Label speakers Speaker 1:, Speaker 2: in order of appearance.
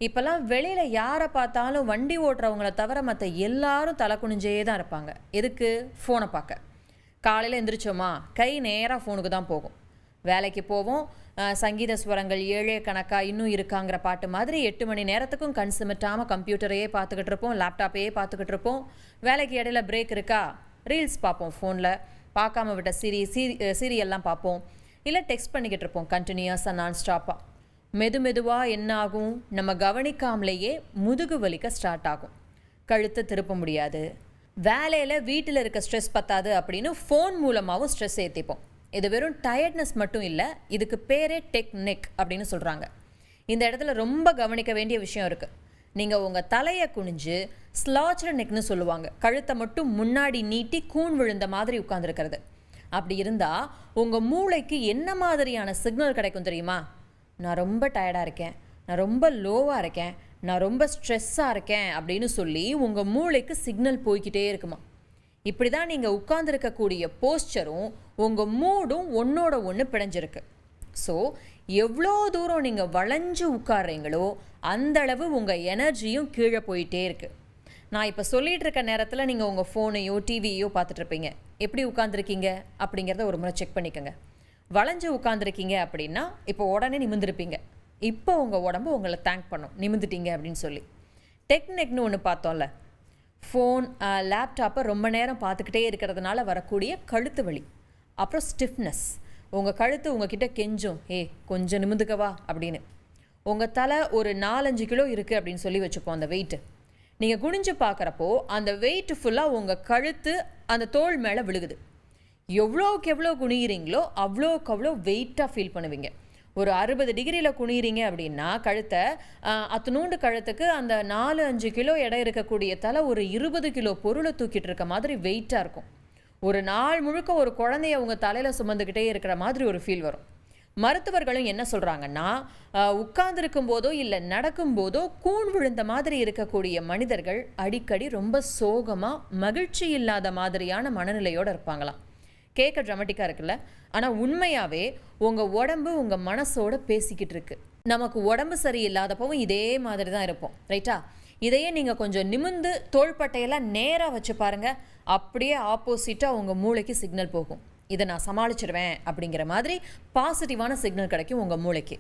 Speaker 1: இப்போல்லாம் வெளியில் யாரை பார்த்தாலும் வண்டி ஓட்டுறவங்கள தவிர மற்ற எல்லாரும் தலை குனிஞ்சே தான் இருப்பாங்க. எதுக்கு? ஃபோனை பார்க்க. காலையில் எந்திரிச்சோமா கை நேராக ஃபோனுக்கு தான் போகும். வேலைக்கு போவோம், சங்கீத ஸ்வரங்கள் ஏழே கணக்காக இன்னும் இருக்காங்கிற பாட்டு மாதிரி 8 மணி நேரத்துக்கும் கண் சிமிட்டாமல் கம்ப்யூட்டரையே பார்த்துக்கிட்டு இருப்போம், லேப்டாப்பையே பார்த்துக்கிட்டு இருப்போம். வேலைக்கு இடையில பிரேக் இருக்கா, ரீல்ஸ் பார்ப்போம், ஃபோனில் பார்க்காம விட்ட சீரியல்லாம் பார்ப்போம், இல்லை டெக்ஸ்ட் பண்ணிக்கிட்டு இருப்போம் கண்டினியூஸாக நான் ஸ்டாப்பாக. மெதுவாக என்ன ஆகும், நம்ம கவனிக்காமலேயே முதுகு வலிக்க ஸ்டார்ட் ஆகும். கழுத்தை திருப்ப முடியாது. வேலையில் வீட்டில் இருக்க ஸ்ட்ரெஸ் பத்தாது அப்படின்னு ஃபோன் மூலமாகவும் ஸ்ட்ரெஸ் ஏற்றிப்போம். இது வெறும் டயர்ட்னஸ் மட்டும் இல்லை, இதுக்கு பேரே டெக் நெக் அப்படின்னு சொல்கிறாங்க. இந்த இடத்துல ரொம்ப கவனிக்க வேண்டிய விஷயம் இருக்குது. நீங்கள் உங்கள் தலையை குனிஞ்சு ஸ்லாச்சர் நெக்னு சொல்லுவாங்க, கழுத்தை மட்டும் முன்னாடி நீட்டி கூன் விழுந்த மாதிரி உட்காந்துருக்கிறது. அப்படி இருந்தால் உங்கள் மூளைக்கு என்ன மாதிரியான சிக்னல் கிடைக்கும் தெரியுமா? நான் ரொம்ப டயர்டாக இருக்கேன், நான் ரொம்ப லோவாக இருக்கேன், நான் ரொம்ப ஸ்ட்ரெஸ்ஸாக இருக்கேன் அப்படின்னு சொல்லி உங்கள் மூளைக்கு சிக்னல் போய்கிட்டே இருக்குமா. இப்படி தான் நீங்கள் உட்கார்ந்துருக்கக்கூடிய போஸ்டரும் உங்கள் மூடும் ஒன்றோட ஒன்று பிணைஞ்சிருக்கு. ஸோ எவ்வளோ தூரம் நீங்கள் வளைஞ்சு உட்கார்றீங்களோ அந்தளவு உங்கள் எனர்ஜியும் கீழே போயிட்டே இருக்குது. நான் இப்போ சொல்லிகிட்டு இருக்க நேரத்தில் நீங்கள் உங்கள் ஃபோனையோ டிவியோ பார்த்துட்ருப்பீங்க. எப்படி உட்காந்துருக்கீங்க அப்படிங்கிறத ஒரு முறை செக் பண்ணிக்கோங்க. வளைஞ்சு உட்காந்துருக்கீங்க அப்படின்னா இப்போ உடனே நிமிர்ந்துருப்பீங்க. இப்போ உங்கள் உடம்பு உங்களை தேங்க் பண்ணும் நிமிர்ந்துட்டீங்க அப்படின்னு சொல்லி. டெக்னிக்னு ஒன்று பார்த்தோம்ல, ஃபோன் லேப்டாப்பை ரொம்ப நேரம் பார்த்துக்கிட்டே இருக்கிறதுனால வரக்கூடிய கழுத்து வலி, அப்புறம் ஸ்டிஃப்னஸ். உங்கள் கழுத்து உங்ககிட்ட கெஞ்சும், கொஞ்சம் நிமிந்துக்கவா அப்படின்னு. உங்கள் தலை ஒரு 4-5 கிலோ இருக்குது அப்படின்னு சொல்லி வச்சுப்போம் அந்த வெயிட்டு. நீங்கள் குனிஞ்சு பார்க்குறப்போ அந்த வெயிட் ஃபுல்லாக உங்கள் கழுத்து அந்த தோள் மேலே விழுகுது. எவ்வளோக்கு எவ்வளோ குனிகிறீங்களோ அவ்வளோக்கு அவ்வளோ வெயிட்டாக ஃபீல் பண்ணுவீங்க. ஒரு 60 டிகிரியில் குனிகிறீங்க அப்படின்னா கழுத்தை அத்தனூண்டு கழுத்துக்கு அந்த 4-5 கிலோ எடை இருக்கக்கூடிய தலை ஒரு 20 கிலோ பொருளை தூக்கிட்டு இருக்க மாதிரி வெயிட்டாக இருக்கும். ஒரு நாள் முழுக்க ஒரு குழந்தைய உங்கள் தலையில் சுமந்துக்கிட்டே இருக்கிற மாதிரி ஒரு ஃபீல் வரும். மருத்துவர்களும் என்ன சொல்கிறாங்கன்னா, உட்கார்ந்துருக்கும் போதோ இல்லை நடக்கும்போதோ கூன் விழுந்த மாதிரி இருக்கக்கூடிய மனிதர்கள் அடிக்கடி ரொம்ப சோகமாக மகிழ்ச்சி இல்லாத மாதிரியான மனநிலையோடு இருப்பாங்களாம். கேட்க ட்ராமட்டிக்காக இருக்குல்ல, ஆனால் உண்மையாகவே உங்கள் உடம்பு உங்கள் மனசோட பேசிக்கிட்டு இருக்கு. நமக்கு உடம்பு சரியில்லாதப்பவும் இதே மாதிரி தான் இருப்போம், ரைட்டா? இதையே நீங்கள் கொஞ்சம் நிமிந்து தோள்பட்டையெல்லாம் நேராக வச்சு பாருங்கள், அப்படியே ஆப்போசிட்டாக உங்கள் மூளைக்கு சிக்னல் போகும். இதை நான் சமாளிச்சிருவேன் அப்படிங்கிற மாதிரி பாசிட்டிவான சிக்னல் கிடைக்கும் உங்கள் மூளைக்கு.